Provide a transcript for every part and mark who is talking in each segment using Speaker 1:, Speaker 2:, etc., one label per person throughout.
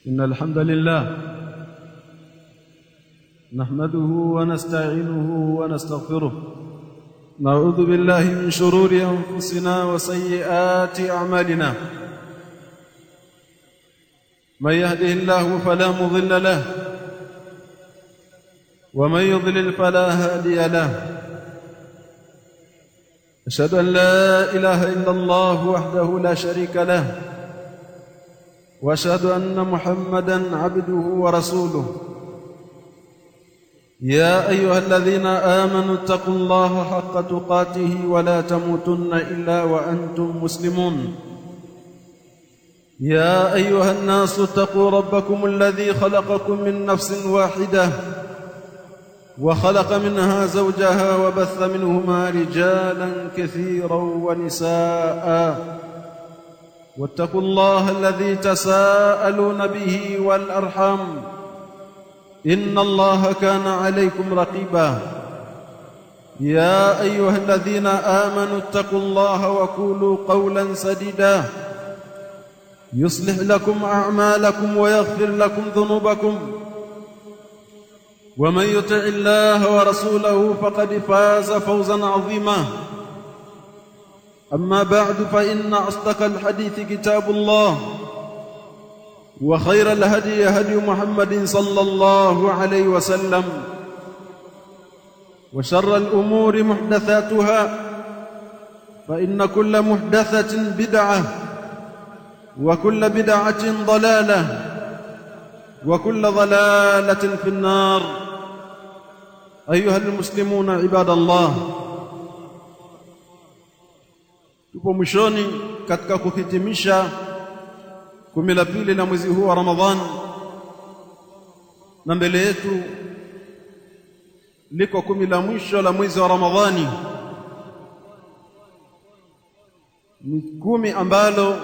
Speaker 1: إن الحمد لله نحمده ونستعينه ونستغفره، نعوذ بالله من شرور أنفسنا وسيئات أعمالنا. من يهده الله فلا مضل له، ومن يضلل فلا هادي له. أشهد أن لا إله إلا الله وحده لا شريك له، وأشهد أن محمدًا عبده ورسوله. يا أيها الذين آمنوا اتقوا الله حق تقاته ولا تموتن إلا وأنتم مسلمون. يا أيها الناس اتقوا ربكم الذي خلقكم من نفس واحدة، وخلق منها زوجها، وبث منهما رجالا كثيرا ونساء. واتقوا الله الذي تساءلون به والأرحام، إن الله كان عليكم رقيبا. يا أيها الذين آمنوا اتقوا الله وقولوا قولا سديدا يصلح لكم أعمالكم ويغفر لكم ذنوبكم، ومن يطع الله ورسوله فقد فاز فوزا عظيما. أما بعد، فإن أصدق الحديث كتاب الله، وخير الهدي هدي محمد صلى الله عليه وسلم، وشر الأمور محدثاتها، فإن كل محدثة بدعة، وكل بدعة ضلالة، وكل ضلالة في النار. أيها المسلمون عباد الله، tupo mwishoni katika kuhitimisha 12 la mwezi huu wa Ramadhani, na mbele yetu liko 10 la mwisho la mwezi wa Ramadhani. Ni 10 ambalo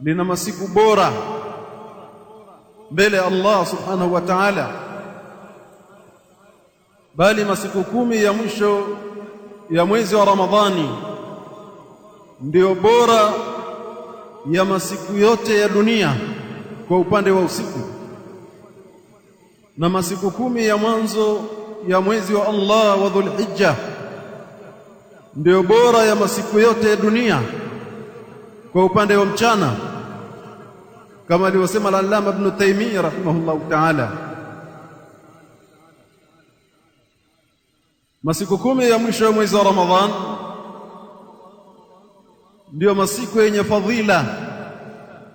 Speaker 1: lina masiku bora mbele Allah subhanahu wa ta'ala, bali masiku 10 ya mwisho ya mwezi wa Ramadhani ndio bora ya masiku yote ya dunia kwa upande wa usiku, na masiku 10 ya mwanzo ya mwezi wa Allah wa Dhulhijja ndio bora ya masiku yote ya dunia kwa upande wa mchana, kama alivyosema al-Allama Ibn Taymiyyah rahimahullah ta'ala. Masiku 10 ya mwisho ya mwezi wa Ramadhan ndio masiku yenye fadhila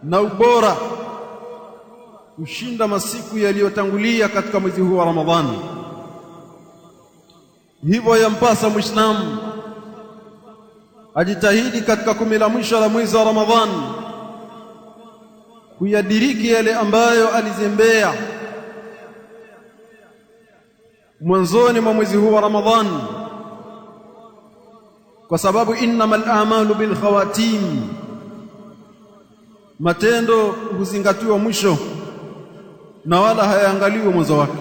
Speaker 1: na ubora kushinda masiku yaliyotangulia katika mwezi huu wa Ramadhani. Hivyo yampasa Muislamu ajitahidi katika 10 la mwisho la mwezi wa Ramadhani kuyadiriki yale ambayo alizembea mwanzoni mwa mwezi huu wa Ramadhani, kwa sababu innamal a'malu bil khawatim, matendo huzingatiwa mwisho na wala hayaangaliwi mwanzo wake.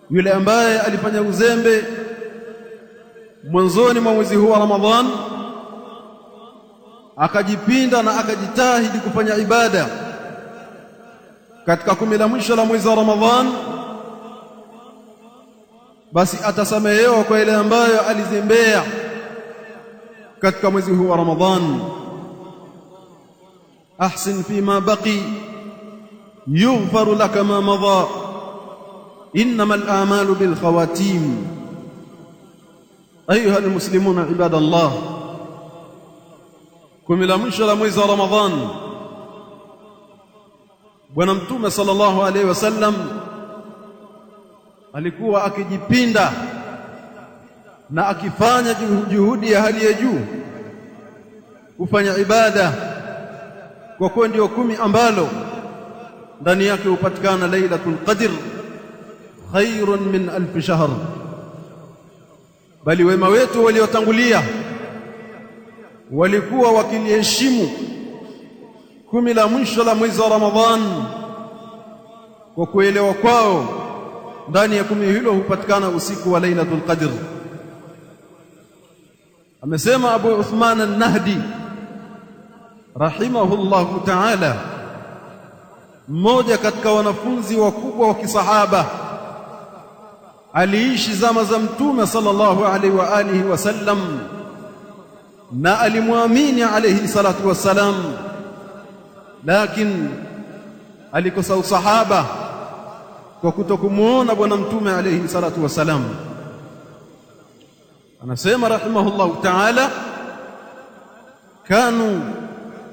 Speaker 1: Yule ambaye alifanya uzembe mwanzoni mwa mwezi huu wa Ramadhani, akajipinda na akajitahidi kufanya ibada katika 10 la mwisho la mwezi wa Ramadhani, basi atasamehewa kwa ile ambayo alizembea katika mwezi huu wa Ramadhani. Ahsin fima baqi yughfaru laka ma madha, innamal a'malu bil khawatim. Ayuha almuslimuna ibadallah, 10 la mwisho la mwezi wa Ramadhani, Bwana Mtume sallallahu alaihi wasallam alikuwa akijipinda na akifanya juhudi ya hali ya juu kufanya ibada, kwa kuwa ndio 10 ambalo ndani yake hupatikana Lailatul Qadr khairun min 1000 shahr. Bali wema wetu waliotangulia walikuwa wakiliheshimu 10 la mwisho la mwezi wa Ramadhani kwa kuelewa kwao ndani ya 10 hilo hupatikana usiku wa Lailatul Qadr. Amesema Abu Uthman an-Nahdi rahimahullahu ta'ala, mmoja katika wanafunzi wakubwa wa kisahaba, aliishi zama za Mtume sallallahu alaihi wa alihi wasallam na alimwamini alayhi salatu wassalam, lakini alikosa usahaba kwa kutokumuona bwana Mtume alayhi salatu wassalam. Anasema rahimahullahu ta'ala, kanu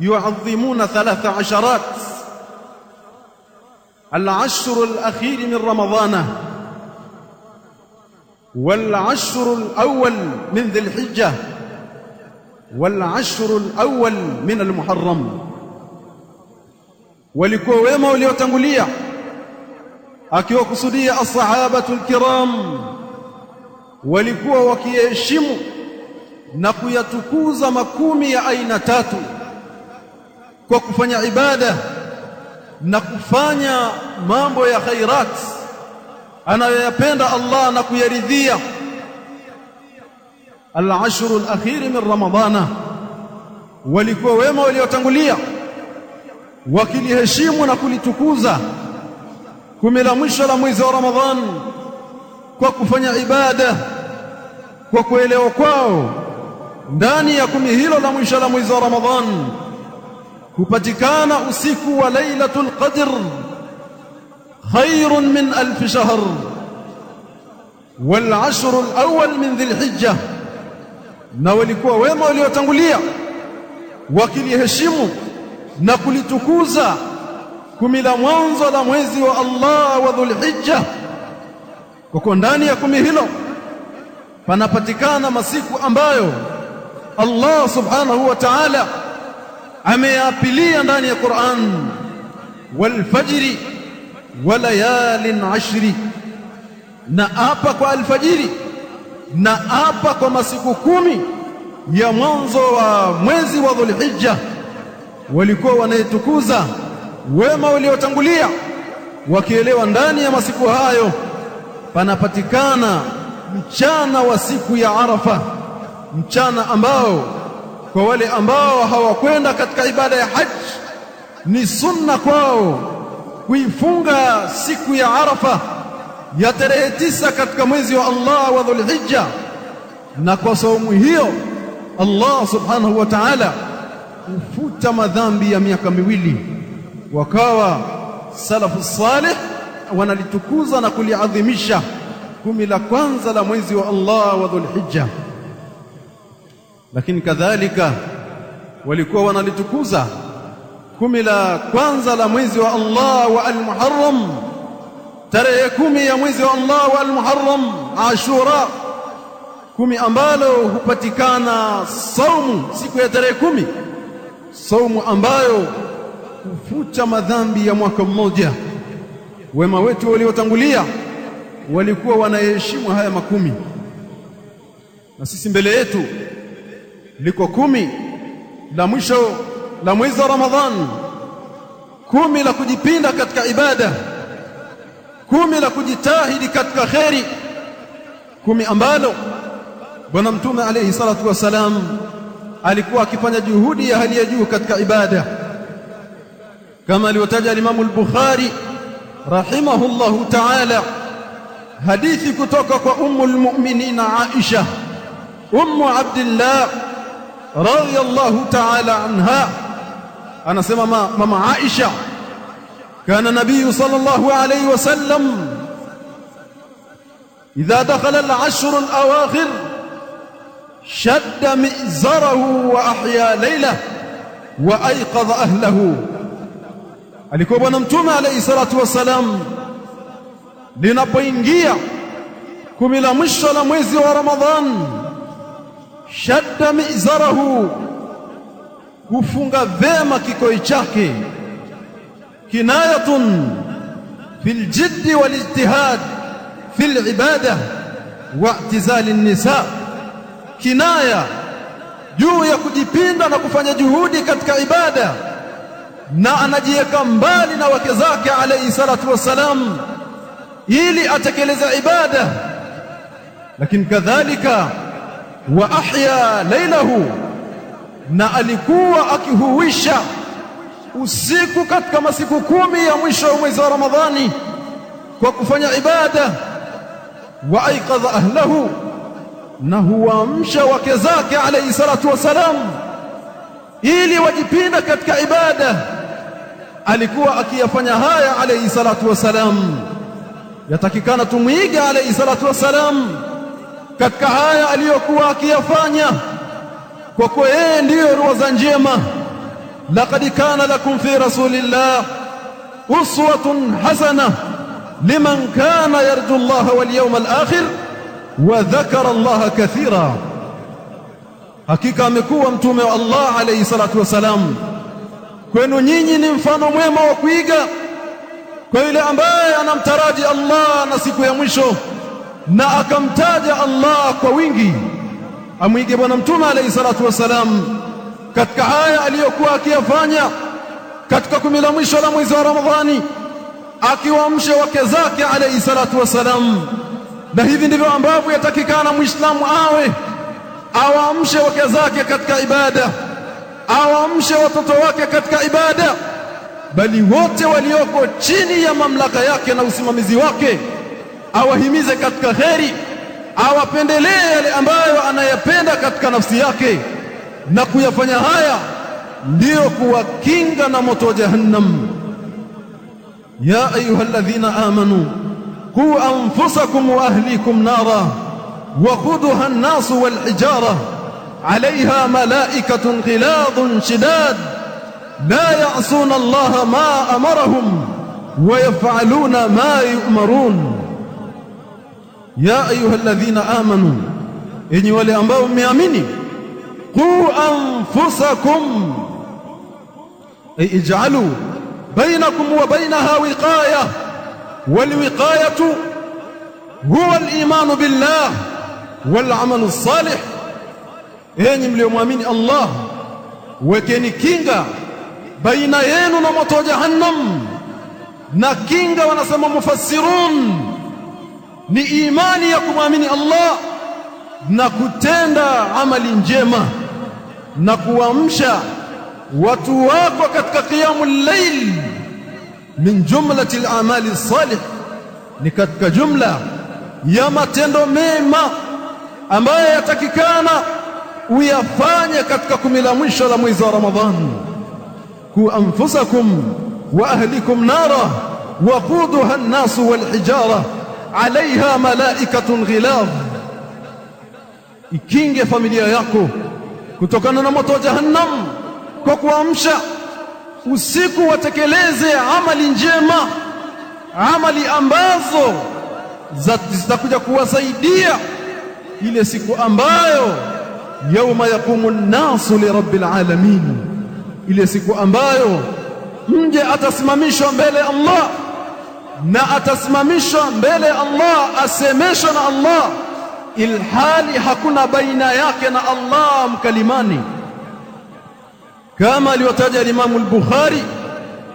Speaker 1: yu'azzimuna 13 al-ashr al-akhir min ramadana wal-ashr al-awwal min dhil hijjah wal-ashr al-awwal min al-muharram. Walikuwa wema waliotangulia, akiwakusudia as-sahabatul kiram, walikuwa wakiheshimu na kuyatukuza makumi ya aina tatu kwa kufanya ibada na kufanya mambo ya khairat anayoyapenda Allah na kuyaridhia. Al-ashr al-akhir min ramadana, walikuwa wema waliotangulia wakiliheshimu na kulitukuza kumi la mwisho la mwezi wa Ramadhan kwa kufanya ibada, kwa kuelewa kwao ndani ya kumi hilo la mwisho la mwezi wa Ramadhan kupatikana usiku wa Lailatul Qadr khairun min 1000 shahr wal ashr al awwal min dhil hijjah. Na walikuwa wema waliotangulia wakiliheshimu na kulitukuza kumi la mwanzo la mwezi wa Allah wa Dhulhijja, kwa ndani ya kumi hilo panapatikana masiku ambayo Allah subhanahu wa ta'ala ameyapilia ndani ya Qur'an, wal fajri wa layalin ashri, na apa kwa alfajiri na apa kwa masiku kumi ya mwanzo wa mwezi wa Dhulhijja. Walikuwa wanaitukuza wema waliotangulia wakielewa ndani ya masiku hayo panapatikana mchana wa siku ya Arafa, mchana ambao kwa wale ambao hawakwenda katika ibada ya haji ni sunna kwao kuifunga siku ya Arafa ya tarehe 9 katika mwezi wa Allah wa Dhulhijja. Na kwa saumu hiyo Allah subhanahu wa ta'ala hufuta madhambi ya miaka miwili. Wakawa salafu salih wanalitukuza na kuliadhimisha kumi la kwanza la mwezi wa Allah wa Dhulhijja, lakini kadhalika walikuwa wanalitukuza kumi la kwanza la mwezi wa Allah wa al-Muharram, tarehe 10 ya mwezi wa Allah wa al-Muharram, Ashura, kumi ambalo hupatikana saumu siku ya tarehe 10, saumu ambayo kufuta madhambi ya mwaka mmoja. Wema wetu waliotangulia walikuwa wanaheshimu haya makumi, na sisi mbele yetu liko kumi la mwisho la mwezi wa Ramadhan, kumi la kujipinda katika ibada, kumi la kujitahidi katika kheri, kumi ambalo bwana Mtume alayhi salatu wasalam alikuwa akifanya juhudi ya hali ya juu katika ibada, kama alivyotaja Imam al-Bukhari rahimahullahu ta'ala hadithi kutoka kwa ummul mu'minin Aisha ummu Abdillah radhiyallahu ta'ala anha. Anasema mama Aisha, kana nabii sallallahu alayhi wasallam idha dakhala al-ashr al-awakhir shadda mizarahu wa ahya laylah wa ayqadha ahlahu. Alikuwa bwana Mtume alayhi salatu wasalam linapoingia kumi la mwisho la mwezi wa Ramadhan, shadda mizarahu, hufunga vema kikoi chake, kinayatun fil jiddi wal ijtihad fil ibada wa i'tizali an-nisa, kinaya juu ya kujipinda na kufanya juhudi katika ibada, na anajiweka mbali na wake zake alayhi salatu wasalam ili atekeleze ibada. Lakini kadhalika wa ahya laylahu, na alikuwa akihuisha usiku katika masiku 10 ya mwisho wa mwezi wa Ramadhani kwa kufanya ibada. Wa aiqadha ahlahu, na huamsha wake zake alayhi salatu wasalam ili wajipinda katika ibada. Alikuwa akiyafanya haya alayhi salatu wasalam. Yatakikana tumwiga alayhi salatu wasalam katika haya aliyokuwa akiyafanya, kwa kuwa yeye ndiyo ruwaza njema. Laqad kana lakum fi rasulillah uswatun hasana liman kana yarju Allah wal yawmal akhir wa dhakara Allah kathira. Hakika amekuwa mtume wa Allah alayhi salatu wasalam kwenu nyinyi ni mfano mwema wa kuiga kwa yule ambaye anamtaraji Allah na siku ya mwisho na akamtaja Allah kwa wingi. Amwige bwana mtume alayhi salatu wasalam katika haya aliyokuwa akiyafanya katika 10 la mwisho la mwezi wa Ramadhani, akiwaamsha wake zake alayhi salatu wasalam. Na hivi ndivyo ambavyo yatakikana muislamu awe, awaamshe wake zake katika ibada, awaamshe watoto wake katika ibada, bali wote walioko chini ya mamlaka yake na usimamizi wake awahimize katika kheri, awapendelee yale ambayo anayapenda katika nafsi yake, na kuyafanya haya ndiyo kuwakinga na moto wa jahannam. Ya ayyuhalladhina amanu qu anfusakum wa ahlikum nara waquduha an-nas wal hijara alayha malaikatun ghiladun shidad la ya'suna Allah ma amarahum wa yaf'aluna ma yu'marun. Ya ayyuhalladhina amanu, enyi wale ambao mmeamini, qu anfusakum ay ij'alu bainakum wa bainaha wiqaya, wal wiqayatu huwa al-iman billah wal 'amalu as-salih. Enyi mliomwamini Allah, wekeni kinga baina yenu na moto wa jahannam. Na kinga, wanasema mufassirun, ni imani ya kumwamini Allah na kutenda amali njema na kuamsha watu wako katika qiyamul layl. Min jumlati al-a'mali as-salih, ni katika jumla ya matendo mema ambayo yatakikana uyafanye katika 10 la mwisho la mwezi wa Ramadhani. Ku anfusakum wa ahlikum nara waquduha an-nas wal hijara alaiha malaikatun ghilab. Ikinge familia yako kutokana na moto wa jahannam kwa kuamsha usiku watekeleze amali njema, amali ambazo zitakuja kuwasaidia ile siku ambayo yauma yaqumu an-nasu li rabbil alamin, ile siku ambayo mje atasimamishwa mbele Allah, na atasimamishwa mbele Allah, asemeshwa na Allah ilhali hakuna baina yake na Allah mkalimani, kama aliyotaja al-Imam al-Bukhari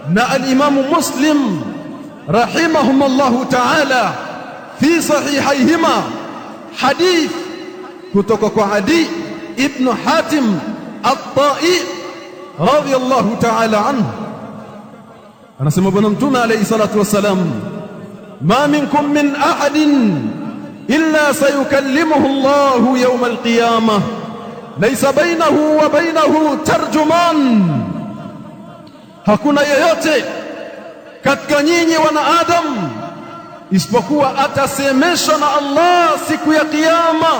Speaker 1: na al-Imam Muslim rahimahumullahu ta'ala fi sahihayhima, hadith kutoka kwa Adi ibn Hatim at-Ta'i radiyallahu ta'ala anhu, anasema bwana mtume alayhi salatu wassalam, ma minkum min ahadin illa sayukallimuhu Allahu yawm al-qiyamah laysa bainahu wa bainahu tarjuman. Hakuna yeyote katika nyinyi wanaadamu isipokuwa atasemeshwa na Allah siku ya kiyama.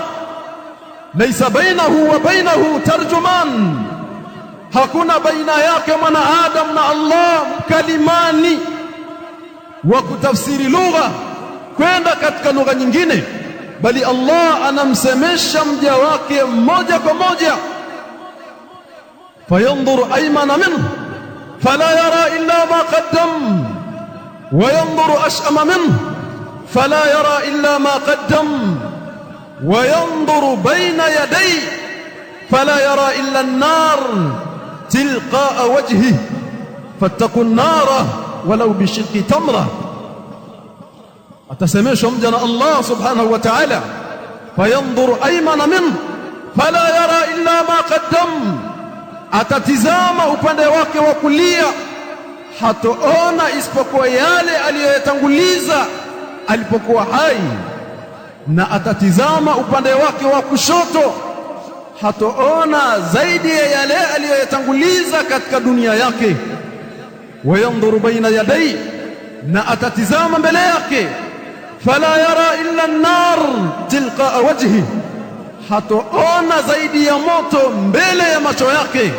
Speaker 1: Laysa bainahu wa bainahu tarjuman, hakuna baina yake mwanadamu na Allah mkalimani wa kutafsiri lugha kwenda katika lugha nyingine, bali Allah anamsemesha mja wake moja kwa moja. Fayanzuru aymana minhu fala yara illa ma qaddam wa yanzuru ash'ama minhu fala yara illa ma qaddam wa yanzuru bayna yadayhi fala yara illa an-nar tilqa'a wajhihi fattaqu an-nara walau bishiqqi tamra. Atasemeshwa mja na Allah subhanahu wa ta'ala, fayanzuru aymana minhu fala yara illa ma qaddam, atatizama upande wake wa kulia, hatoona isipokuwa yale aliyoyatanguliza alipokuwa hai, na atatizama upande wake wa kushoto, hatoona zaidi ya yale aliyoyatanguliza katika dunia yake. Wayandhuru baina yadayhi, na atatizama mbele yake, fala yara illa an-nar tilqaa wajhi, hatoona zaidi ya moto mbele ya macho yake.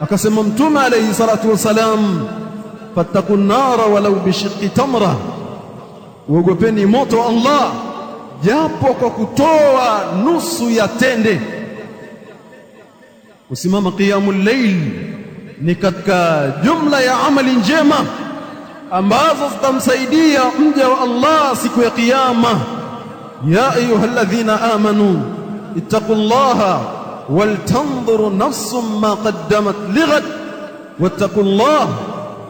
Speaker 1: Akasema Mtume alayhi salatu wasalam, fattaqun nara walau bishiqqi tamra, uogopeni moto Allah japo kwa kutoa nusu ya tende. Kusimama qiyamul layl ni katika jumla ya amali njema ambazo zitamsaidia mja wa Allah siku ya kiyama. Ya ayyuhalladhina amanu ittaqullaha waltanzur nafsum ma qaddamat lighad wattaqullaha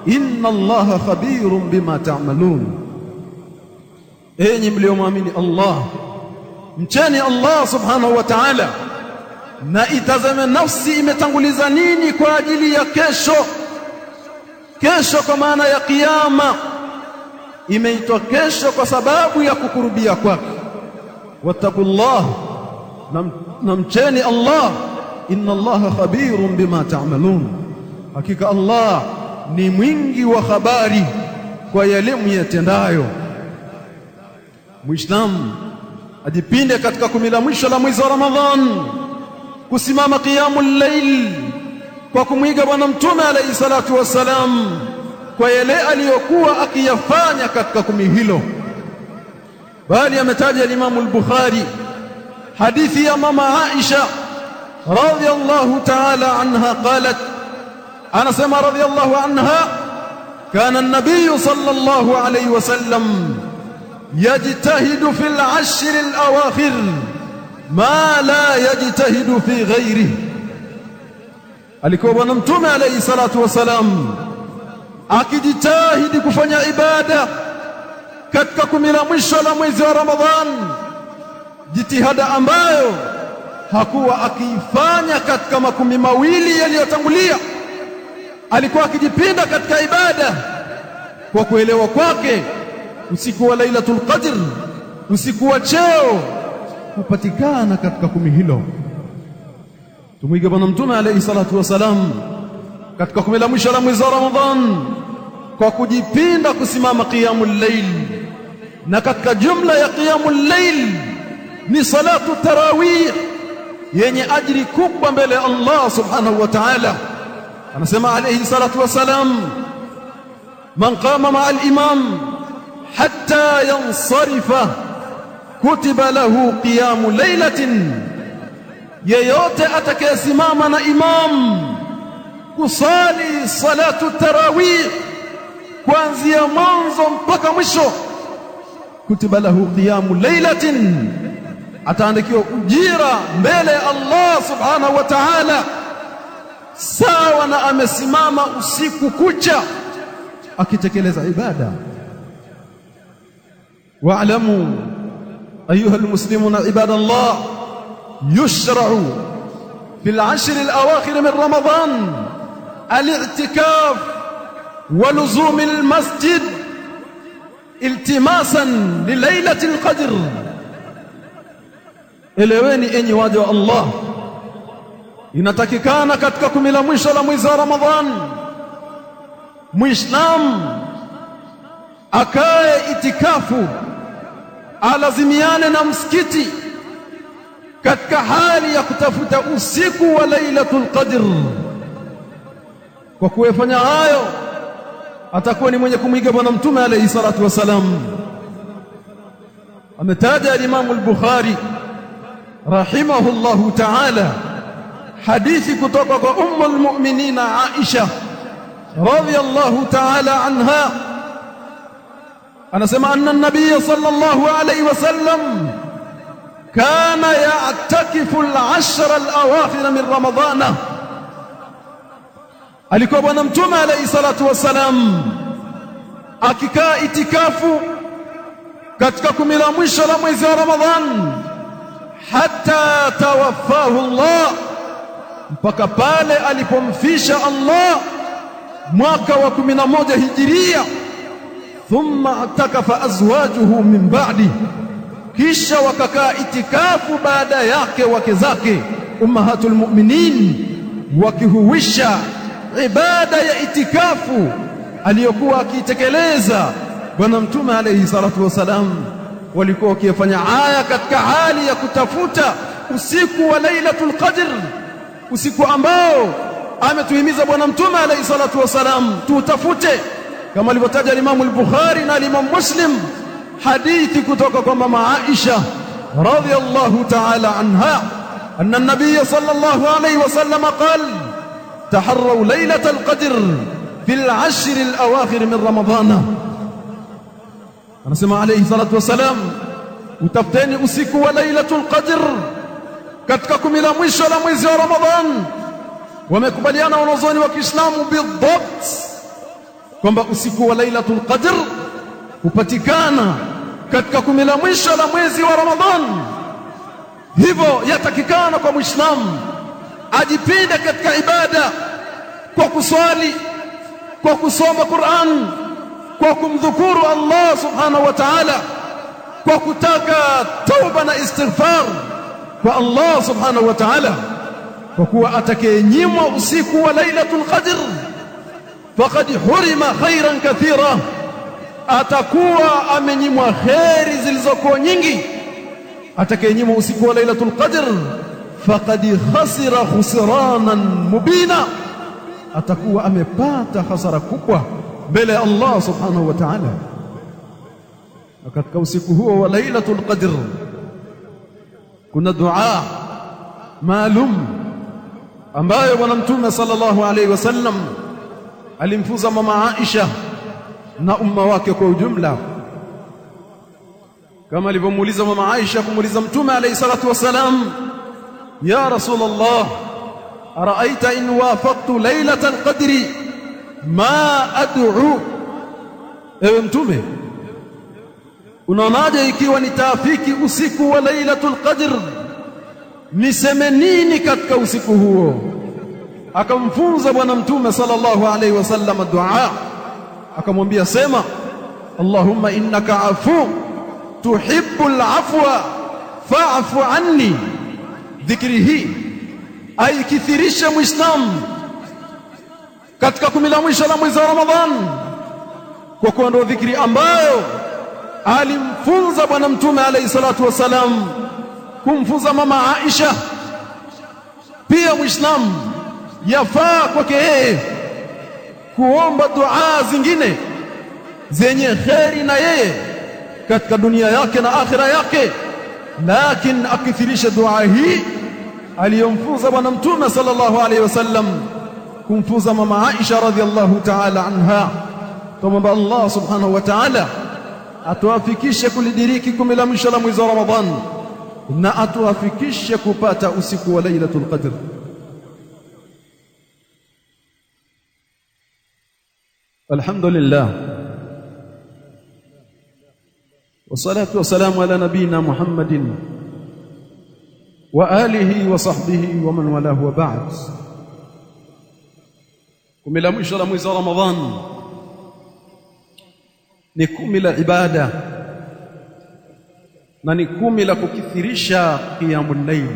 Speaker 1: innallaha khabirun bima ta'malun. Enyi mlioamini Allah, mcheni Allah subhanahu wa ta'ala, na itazame nafsi imetanguliza nini kwa ajili ya kesho. Kesho kwa maana ya kiyama imeitwa kesho kwa sababu ya kukurubia kwake. Wattaqullah, na mcheni Allah, inna Allaha khabirun bima ta'malun, hakika Allah ni mwingi wa habari kwa yale myatendayo. Muislamu ajipinde katika kumi la mwisho la mwezi wa Ramadhan kusimama qiyamul layl kwa kumwiga Bwana Mtume alayhi salatu wassalam kwa yale aliyokuwa akiyafanya katika kumi hilo. Bali ametaja Imam al-Bukhari hadithi ya mama Aisha radhiyallahu ta'ala anha, qalat, anasema radhiyallahu anha, kana an-nabiy sallallahu alayhi wasallam yajtahidu fil ashr al-awakhir ma la yajtahidu fi ghayrihi. Alikuwa Bwana Mtume alayhi salatu wasalam akijitahidi kufanya ibada katika kumi la mwisho la mwezi wa Ramadhan, jitihada ambayo hakuwa akiifanya katika makumi mawili yaliyotangulia. Alikuwa akijipinda katika ibada kwa kuelewa kwake usiku wa Lailatul Qadr, usiku wa cheo, kupatikana katika kumi hilo. Tumwige Bwana Mtume alayhi salatu wasalam katika kumi la mwisho la mwezi wa Ramadhan kwa kujipinda kusimama qiyamul layl. Na katika jumla ya qiyamul layl ni salatu tarawih yenye ajiri kubwa mbele Allah subhanahu wa ta'ala. Anasema alayhi salatu wasalam, man qama ma'a al-imam hatta yansarifa kutiba lahu qiyamu laylatin, yeyote atakayesimama na imam kusali salatu tarawih kuanzia mwanzo mpaka mwisho, kutiba lahu qiyamu laylatin, ataandikiwa ujira mbele Allah subhanahu wa ta'ala sawa na amesimama usiku kucha akitekeleza ibada. Wa'lamu ayuha almuslimuna ibadallah, yushra'u fil ashr al-awakhir min Ramadan al-i'tikaf wa luzum al-masjid iltimasan li lailatil qadr. Eleweni enyi waja wa Allah, inatakikana katika kumi la mwisho la mwezi wa Ramadhan Muislamu akae itikafu, alazimiane na msikiti katika hali ya kutafuta usiku wa Lailatul Qadr. Kwa kufanya hayo atakuwa ni mwenye kumwiga Bwana Mtume alayhi salatu wasalam. Ametaja Imam al-Bukhari rahimahullahu ta'ala hadithi kutoka kwa ummul mu'minina Aisha radhiyallahu ta'ala anha, anasema anna an-nabiy sallallahu alayhi wasallam kana ya'takifu al-ashr al-awakhir min Ramadana. Alikuwa Bwana Mtume alayhi salatu wasalam akikaa itikafu katika kumi la mwisho la mwezi wa Ramadhan hatta tawaffahu Allah, mpaka pale alipomfisha Allah mwaka wa 11 hijiria. Thumma atakafa azwajuhu min ba'di, kisha wakakaa itikafu baada yake wake zake ummahatul mu'minin, wakihuisha ibada ya itikafu aliyokuwa akitekeleza Bwana Mtume alayhi salatu wasalam. Walikuwa wakifanya haya katika hali ya kutafuta usiku wa Lailatul Qadr, usiku ambao ametuhimiza Bwana Mtume alayhi salatu wasalam tutafute, kama alivyotaja Imam al-Bukhari na Imam Muslim hadithi kutoka kwa mama Aisha radhiyallahu ta'ala anha anna an-nabiy sallallahu alayhi wasallam qala taharraw laylatal qadr fil 'ashr al-awakhir min ramadana. Anasema alayhi salatu wasalam, utafuteni usiku wa Lailatul Qadr katika 10 la mwisho la mwezi wa Ramadhan. Wamekubaliana wanazuoni wa Kiislamu bidhabt kwamba usiku wa Lailatul Qadr hupatikana katika 10 la mwisho la mwezi wa Ramadhan. Hivyo yatakikana kwa Muislamu ajipinde katika ibada kwa kuswali, kwa kusoma Qur'an, kwa kumdhukuru Allah subhanahu wa ta'ala, kwa kutaka tauba na istighfar kwa Allah subhanahu wa ta'ala, kwa kuwa atakayenyimwa usiku wa Lailatul Qadr faqad hurima khairan kathira, atakuwa amenyimwa khairi zilizokuwa nyingi. Atakayenyimwa usiku wa Lailatul Qadr faqad khasira khusranan mubina, atakuwa amepata hasara kubwa mbele ya Allah subhanahu wa ta'ala. Katika usiku huo wa Lailatul Qadr kuna dua maalum ambayo Bwana Mtume sallallahu alayhi wasallam alimfunza mama Aisha na umma wake kwa ujumla, kama alivyomuuliza mama Aisha kumuuliza Mtume alayhi salatu wasalam, ya Rasulullah, araaita in wafaqtu lailatal qadri ma ad'u, ewe Mtume, unaonaje ikiwa nitaafiki usiku wa Lailatul Qadr, niseme nini katika usiku huo? Akamfunza Bwana Mtume sallallahu alayhi wasallam dua, akamwambia sema, Allahumma innaka afu tuhibbul afwa fa'fu anni. Dhikri hii aikithirisha Muislamu katika 10 la mwisho la mwezi wa Ramadhan, kwa kuwa ndio dhikri ambayo alimfunza Bwana Mtume alayhi salatu wasalam kumfunza mama Aisha. Pia Muislamu yafaa kwake yeye kuomba dua zingine zenye kheri na yeye katika dunia yake na akhira yake, lakini akithirisha dua hii aliyomfunza Bwana Mtume sallallahu alayhi wasallam kumfunza mama Aisha radhiyallahu ta'ala anha. Tumomba Allah subhanahu wa ta'ala atuafikishe kulidiriki 10 la mwisho la mwezi wa Ramadhan na atuafikishe kupata usiku wa Lailatul Qadr. Alhamdulillah wassalatu wassalamu ala nabiyyina Muhammadin wa alihi wa sahbihi wa man walahu wa ba'd. 10 la mwisho la mwezi wa Ramadhan ni 10 la ibada na ni 10 la kukithirisha qiyamul layl,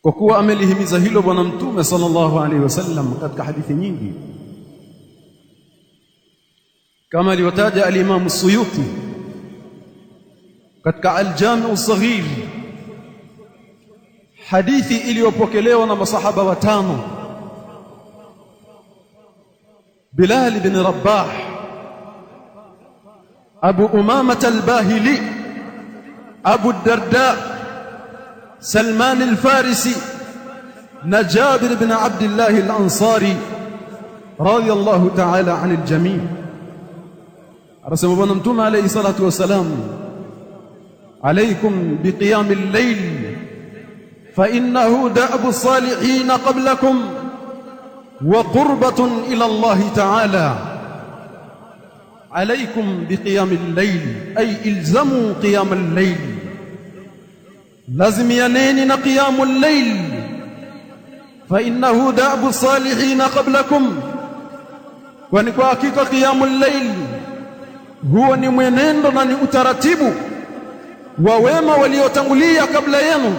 Speaker 1: kwa kuwa amelihimiza hilo Bwana Mtume sallallahu alaihi wasallam katika hadithi nyingi, kama alivyotaja al-Imam as-Suyuti katika al-Jami' as-Saghir, hadithi iliyopokelewa na masahaba watano: Bilal ibn Rabah, Abu Umamah al-Bahili, Abu Darda, Salman al-Farisi na Jabir ibn Abdullah al-Ansari radiyallahu ta'ala anil jami'. Anasema Bwana Mtume alayhi salatu wasalam, alaykum biqiyamil layl fa innahu da'bu as-salihin qablakum wa qurbatun ila Allah ta'ala. Alaykum biqiyamil layl ay ilzamu qiyamal layl, lazimianeni na qiyamul layl fa innahu da'bu salihin qablakum, kwani kwa hakika qiyamul layl huwa ni mwenendo na ni utaratibu wa wema waliotangulia kabla yenu,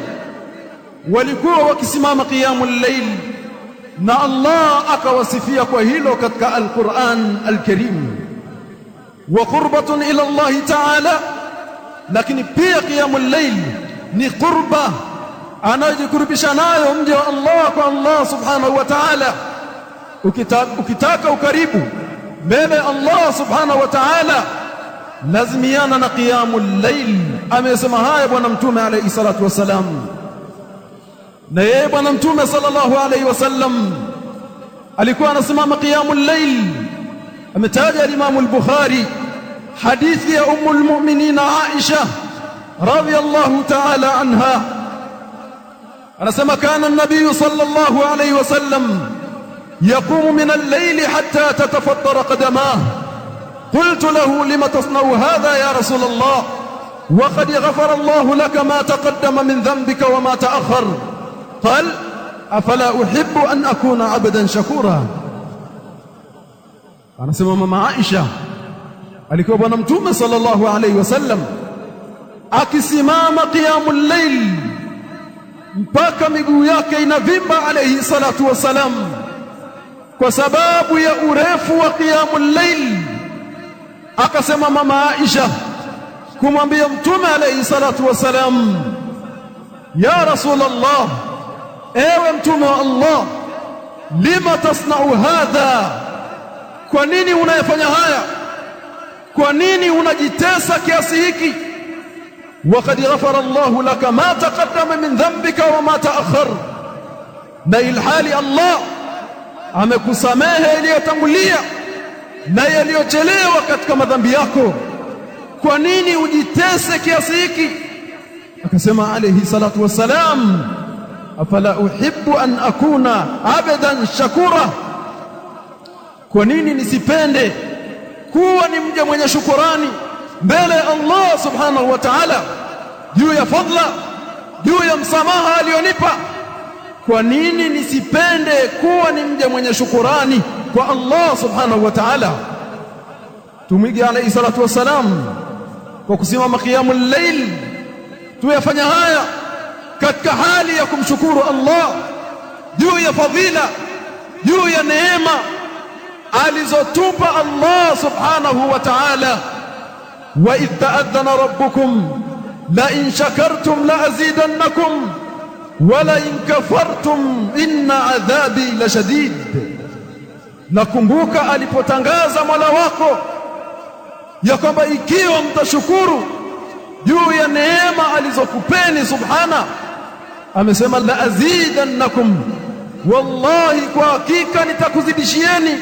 Speaker 1: walikuwa wakisimama qiyamul layl na Allah akawasifia kwa hilo katika al-Qur'an al-Karim. Wa qurbatun ila Allah ta'ala, lakini pia qiyamul layl ni qurba anajikurubisha nayo mja wa Allah kwa Allah subhanahu wa ta'ala. Ukitaka ukaribu mbele Allah subhanahu wa ta'ala, lazimiana na qiyamul layl. Amesema haya bwana mtume alayhi salatu wasalam, na yeye bwana mtume sallallahu alayhi wasallam alikuwa anasimama qiyamul layl. Ametaja al-Imam al-Bukhari hadithi ya ummul mu'minin Aisha radhiyallahu ta'ala anha, anasema kana an-nabiy sallallahu alayhi wasallam yaqumu min al-layli hatta tatafattara qadamahu. قلت له لما تصنع هذا يا رسول الله وقد غفر الله لك ما تقدم من ذنبك وما تأخر؟ قال أفلا أحب أن أكون عبدا شكورا. anasema mama Aisha alikuwa bwana mtume sallallahu alayhi wasallam akisimama qiyamul layl mpaka miguu yake inavimba alayhi salatu wasalam, kwa sababu ya urefu wa qiyamul layl. Akasema mama Aisha kumwambia mtume alayhi salatu wasalam, ya Rasulullah, ewe mtume wa Allah, lima tasna'u hadha, kwa nini unayafanya haya? Kwa nini unajitesa kiasi hiki? Waqad ghafara Allahu laka ma taqaddama min dhanbika wa ma ta'akhkhar, na ilhali Allah amekusamehe yaliyotangulia na yaliyochelewa katika madhambi yako. Kwa nini ujitese kiasi hiki? Akasema alayhi salatu wassalam, afala uhibbu an akuna abadan shakura, kwa nini nisipende kuwa ni mja mwenye shukurani mbele ya Allah subhanahu wa ta'ala juu ya fadla, juu ya msamaha alionipa? Kwa nini nisipende kuwa ni mja mwenye shukurani kwa Allah subhanahu wa ta'ala? Tumwige alayhi salatu wassalam kwa kusimama qiyamul layl, tuyafanya haya katika hali ya kumshukuru Allah juu ya fadhila, juu ya neema alizotupa Allah subhanahu wa ta'ala. Wa idh ta'adhana rabbukum la in shakartum la azidannakum wa la in kafartum inna adhabi la shadid. Nakumbuka alipotangaza Mola wako ya kwamba ikiwa mtashukuru juu ya neema alizokupeni subhana, amesema la azidannakum, wallahi kwa hakika nitakuzidishieni.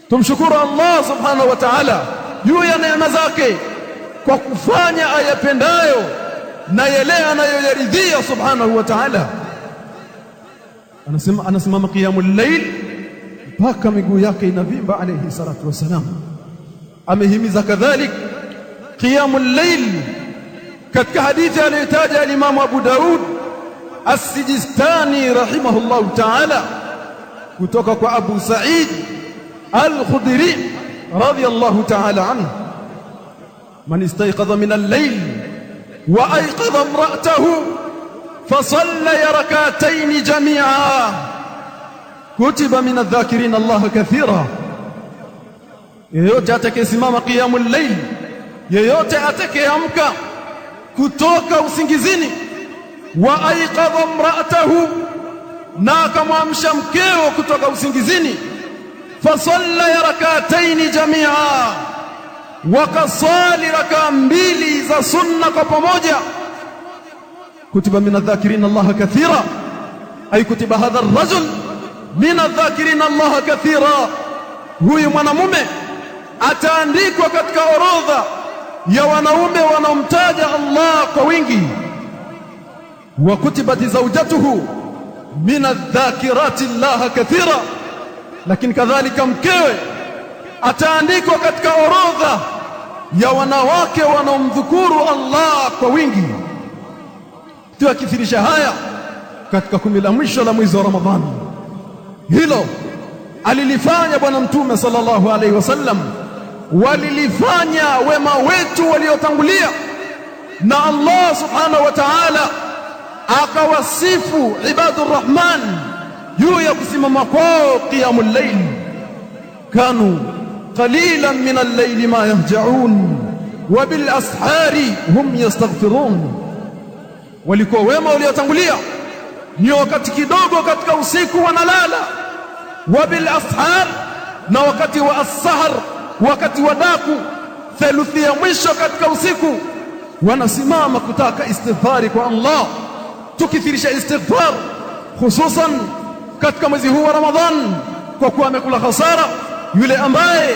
Speaker 1: Tumshukuru Allah subhanahu wa ta'ala juu ya neema zake kwa kufanya ayapendayo na yale anayoyaridhia subhanahu wa ta'ala. Anasimama qiyamul layl mpaka miguu yake inavimba alayhi salatu wasalam. Amehimiza kadhalik qiyamul layl katika hadithi aliyotaja al-Imam Abu Daud as-Sijistani rahimahullahu ta'ala kutoka kwa Abu Sa'id al-Khudri radiyallahu ta'ala anhu, man istayqadha min al-layl wa ayqadha imra'atahu fa salla rak'atayn jami'a kutiba min adh-dhakirin Allah kathira. Yeyote atakayesimama qiyamul layl, yeyote atakayeamka kutoka usingizini, wa ayqadha imra'atahu, na akamwamsha mkeo kutoka usingizini, fasalla rak'atayn jami'a, wakasali rakaa mbili za sunna kwa pamoja, kutiba min adh-dhakirin Allah kathira, ay kutiba hadha ar-rajul min adh-dhakirin Allah kathira. Huyu mwanamume ataandikwa katika orodha ya wanaume wanaomtaja Allah kwa wingi. Wa kutibat zawjatuhu min adh-dhakirati Allah kathira, lakini kadhalika mkewe ataandikwa katika orodha ya wanawake wanaomdhukuru Allah kwa wingi. tuyakithirisha haya katika 10 la mwisho la mwezi wa Ramadhani. Hilo alilifanya bwana Mtume sallallahu alaihi wasallam, walilifanya wema wetu waliotangulia, na Allah subhanahu wa ta'ala akawasifu ibadur rahman juu ya kusimama kwao qiyamul layl, kanu qalilan min al-layli ma yahja'un wa bil ashari hum yastaghfirun. Walikuwa wema waliotangulia ni wakati kidogo katika usiku wanalala, wa bil ashar, na wakati wa as-sahar, wakati wa daku, theluthi ya mwisho katika usiku wanasimama kutaka istighfari kwa Allah. Tukithirisha istighfar hususan katika mwezi huu wa Ramadhan, kwa kuwa amekula hasara yule ambaye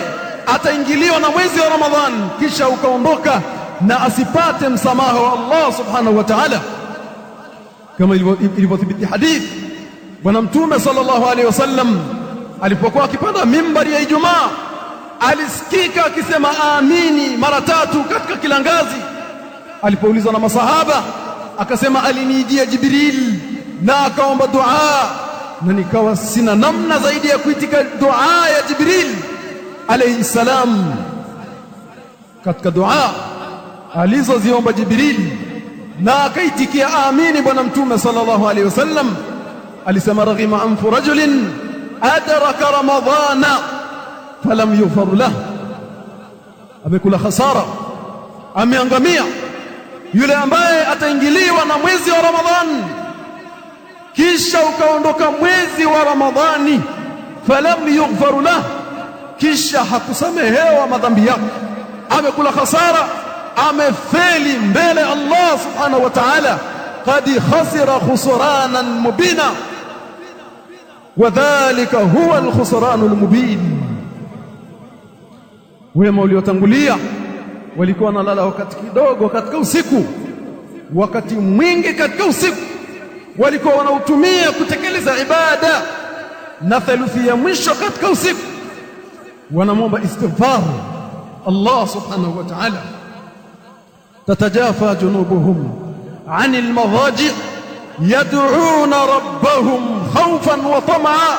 Speaker 1: ataingiliwa na mwezi wa Ramadhan kisha ukaondoka na asipate msamaha wa Allah subhanahu wa ta'ala. Kama ilivyothibiti hadith, bwana Mtume sallallahu alaihi wasallam alipokuwa akipanda mimbari ya Ijumaa alisikika akisema amini mara 3 katika kila ngazi. Alipoulizwa na masahaba akasema alinijia Jibril na akaomba dua, na nikawa sina namna zaidi ya kuitika dua ya Jibril alayhi salam. Katika dua alizoziomba Jibril na akaitikia amini bwana Mtume sallallahu alaihi wasallam alisema, raghima anfu rajulin adraka ramadhana falam yughfar lahu, amekula khasara, ameangamia yule ambaye ataingiliwa na mwezi wa Ramadhani kisha ukaondoka mwezi wa Ramadhani, falam yughfar lahu, kisha hakusamehewa madhambi yake. Amekula khasara, amefeli mbele Allah subhanahu wa ta'ala, qad khasira khusranan mubina, wadhālika huwa al-khusranul mubin. Wema uliotangulia walikuwa wanalala wakati kidogo katika usiku, wakati mwingi katika usiku walikuwa wanautumia kutekeleza ibada, na theluthi ya mwisho katika usiku wanamwomba istighfar Allah subhanahu wa ta'ala. tatajafa junubuhum 'anil madaji' yad'una rabbahum khawfan wa tam'a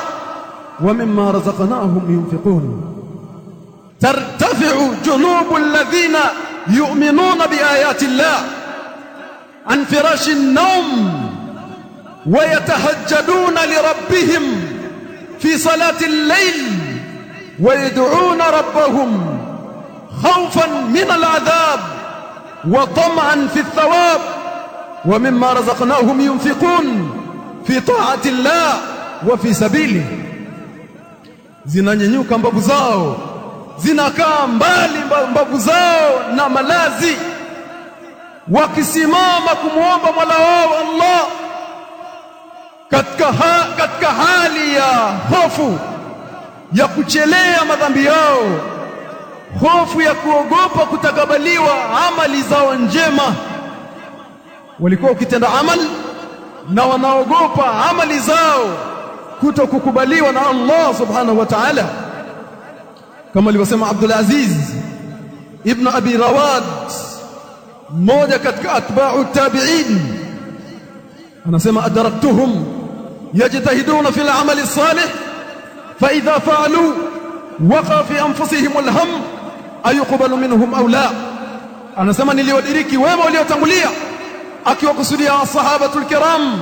Speaker 1: wa mimma razaqnahum yunfiqun. ترتفع جنوب الذين يؤمنون بآيات الله عن فراش النوم ويتهجدون لربهم في صلاة الليل ويدعون ربهم خوفا من العذاب وطمعا في الثواب ومما رزقناهم ينفقون في طاعة الله وفي سبيله. zinanyanyuka mbavu zao, zinakaa mbali mbavu zao na malazi, wakisimama kumwomba Mola wao Allah katika hali ya hofu ya kuchelea madhambi yao, hofu ya kuogopa kutakabaliwa amali zao njema. Walikuwa ukitenda amali na wanaogopa amali zao kutokukubaliwa na Allah subhanahu wa ta'ala, kama alivyosema Abdul Aziz ibn Abi Rawad, mmoja katika atba'u tabi'in, anasema adraktuhum yajtahiduna fil amali salih fa idha fa'alu waqa fi anfusihim alham ayuqbalu minhum aw la. Anasema niliwadiriki wema waliotangulia, akiwakusudia sahabatul kiram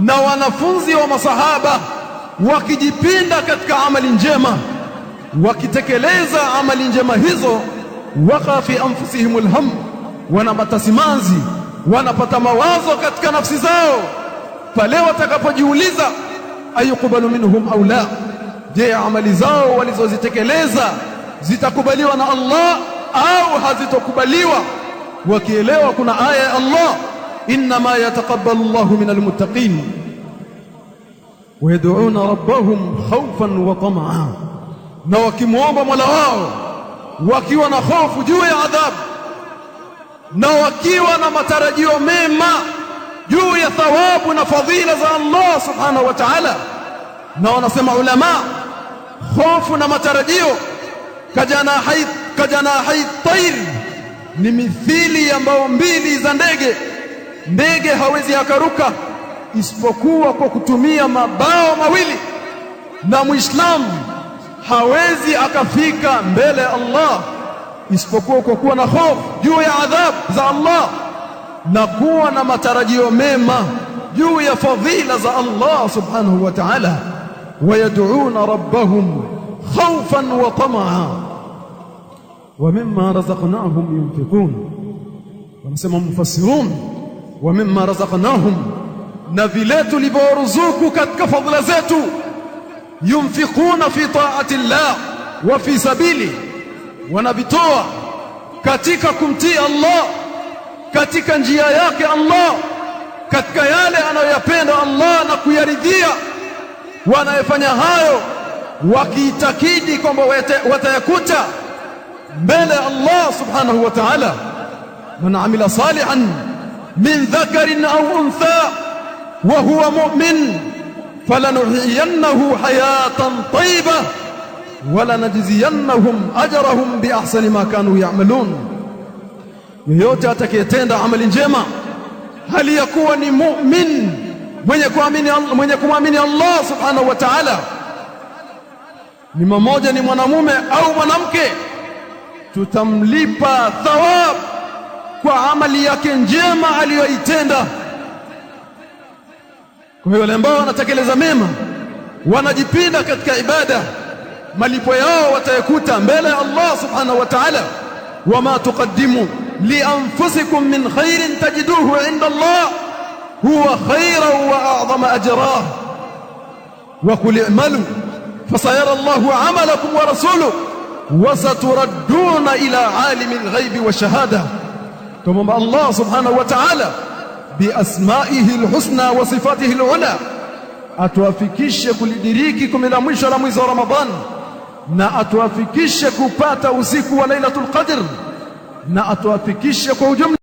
Speaker 1: na wanafunzi wa masahaba, wakijipinda katika amali njema, wakitekeleza amali njema hizo, waqa fi anfusihim alham, wanapata simanzi, wanapata mawazo katika nafsi zao pale watakapojiuliza ayuqbalu minhum aw la, je, amali zao walizozitekeleza zitakubaliwa na Allah au hazitokubaliwa? Wakielewa kuna aya ya Allah, inma yataqabbalu Allahu minal muttaqin wa yad'una rabbahum khawfan wa tam'a, na wakimwomba Mola wao wakiwa na hofu juu ya adhabu na wakiwa na matarajio mema juu ya thawabu na fadhila za Allah subhanahu wa ta'ala. Na wanasema ulama, hofu na matarajio kajanahi tayr, ni mithili ya mbao mbili za ndege ndege hawezi akaruka isipokuwa kwa kutumia mabawa mawili, na Muislamu hawezi akafika mbele ya Allah isipokuwa kwa kuwa na hofu juu ya adhabu za Allah na kuwa na matarajio mema juu ya fadhila za Allah subhanahu wa ta'ala. Wayad'una rabbahum khawfan wa tamaa wa mimma razaqnahum yunfiqun. Wanasema mufassirun, wa mimma razaqnahum, na vile tulivyoruzuku katika fadhila zetu, yunfiquna fi ta'ati Allah wa fi sabili, wanavitoa katika kumtii Allah, katika njia yake Allah, katika yale anayoyapenda Allah na kuyaridhia. Wanayefanya hayo wakiitakidi kwamba watayakuta mbele ya Allah subhanahu wa ta'ala. Man amila salihan min dhakarin aw untha wa huwa mu'min falanuhyiyannahu hayatan tayyibah wala najziyannahum ajrahum bi ahsani ma kanu ya'malun. Yeyote atakayetenda amali njema hali ya kuwa ni mu'min, mwenye kumwamini Allah subhanahu wa ta'ala, ni mmoja, ni mwanamume au mwanamke, tutamlipa thawab kwa amali yake njema aliyoitenda. Kwa hiyo wale ambao wanatekeleza mema, wanajipinda katika ibada, malipo yao watayakuta mbele ya Allah subhanahu wa ta'ala. Wama tuqaddimu li anfusikum min khairin tajiduhu inda Allah huwa khairan wa a'zama ajra wa qul i'malu fasayara Allahu 'amalakum wa rasuluhu wa saturadduna ila 'alimil ghaibi wa shahada. Tumomba Allah subhanahu wa ta'ala bi asma'ihi alhusna wa sifatihi alula atuafikishe kulidiriki kumi la mwisho la mwezi wa Ramadhan, na atuafikishe kupata usiku wa Lailatul Qadr, na atuafikishe kwa ujumla